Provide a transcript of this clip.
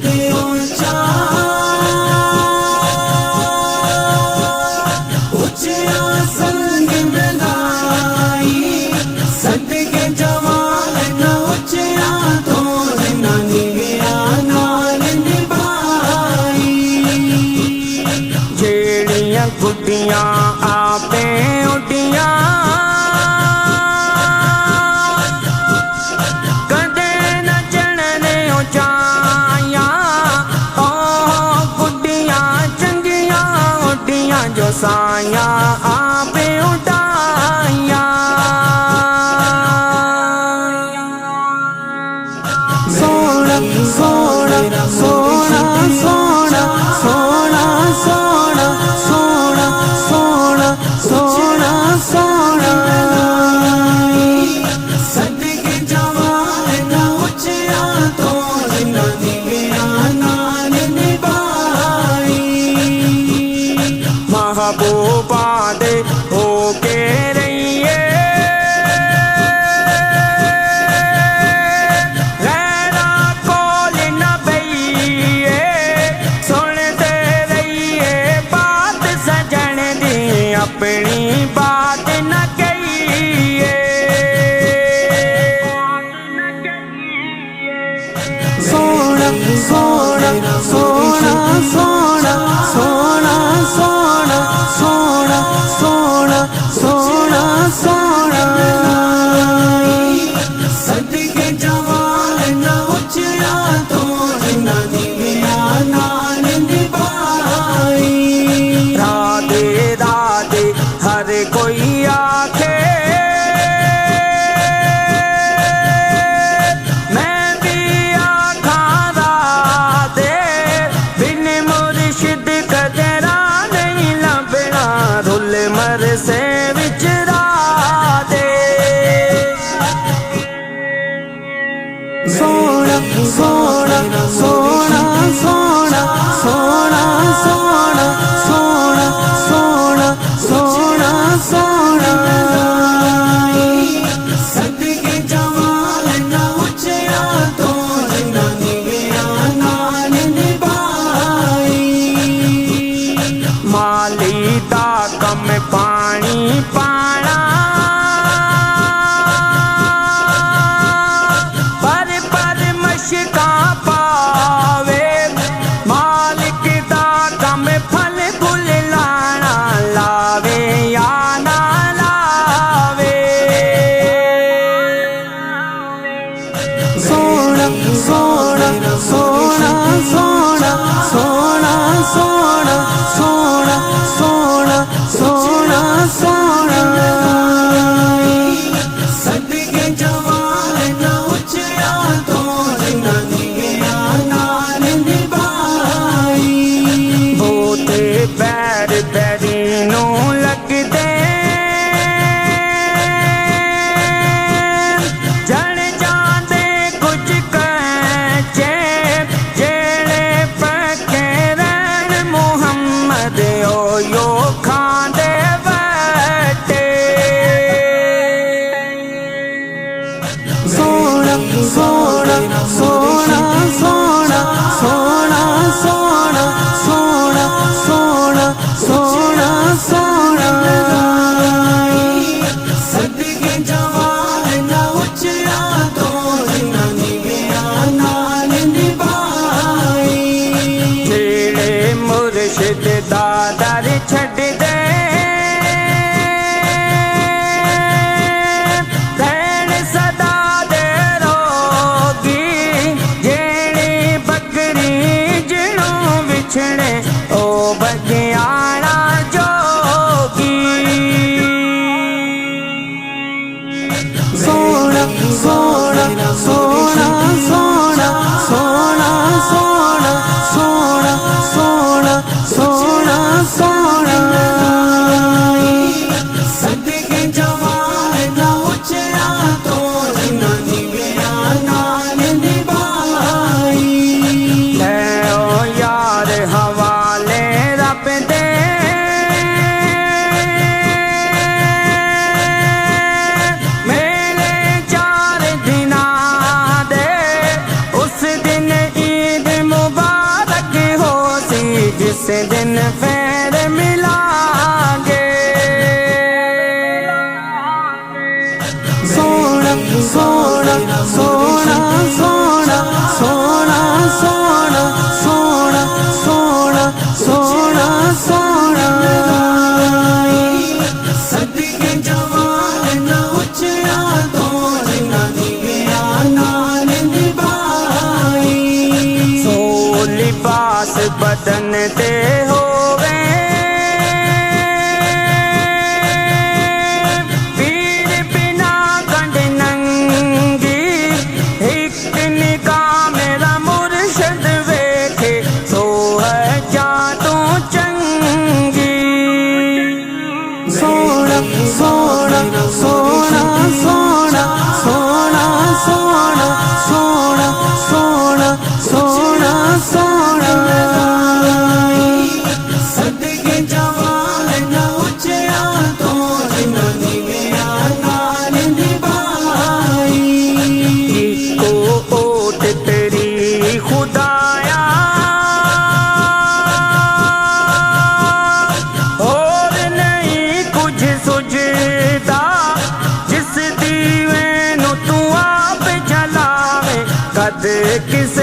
ते ऊंचा ऊंचा संग मिलाई सदके जवान न ऊंचा तो ना निगया नाल निभाई जेड़ियां गुड्डियां आपे उड्डियां जो साया आपे उठाया सोना सोना सोना सोना सोना सोना सोना सोना सोना सोना सदके जवान न ऊंचा तो ना निगया नाल निभाई महबूबा दे होके रहिए गैरा कोल न बइए सुनते रहिए बात सजन दी अपनी बात न कहिए सोना सोना सोना सोना सोना सोना सोना सोना सोना सोना सदके जवान न ऊंचा तो ना निगया नाल निभाई राधे राधे हर कोई आखे मर से विचरा दे सोना सोना सोना सोना सोना सोना सोना सोना सोना सोना सदके जवान न ऊंचा तो ना निगया नाल निभाई माली दा कम पानी पाना पर मशका पावे मालिक दा कम फल फुल लाना लावे या ना लावे सोना सोना सोना सोना सोना सोना सोना सोना सोना सोना सदके जवान न ऊंचा तो ना निगया नाल निभाई बोते पैर पैरी नू लगदे जड़ जांदे कुछ कच्चे जेड़े पक्के रहन मुहम्मद ओ खांदे बैठे सोना सोना सोना सोना सोना सोना सोना सोना सोना सोना सदके जवान न ऊंचा तो ना निगया नाल निभाई जेड़े मुर्शिद दा दर छड्ड दे रैन सदा दे रोगी जेड़ी बकरी जिणों विछड़े ओ बगियाना जोगी सोना सोना सोना सोना सोना सोना सोना सोना सोना सोना किस दिन फिर मिलांगे। सोना सोना सोना सोना सोना सोना सोना सोना सोना सोना सदके जवान न उचया तोड़ न दिया नाल निभाई। सो लिबास बदन ते होवे पीर बिना गंढ नंगी। एक निगाह मेरा मुर्शद वेखे सो है जा तू चंगी। सोना सोना सोना सोना सोना सोना सोना सोना सोना सोना सदके जवान न उचया तोड़ न दिया नाल निभाई। इको ओट तेरी खुदाया और नहीं कुछ सुझदा। जिस दीवे नु तू आप जलावे कद किस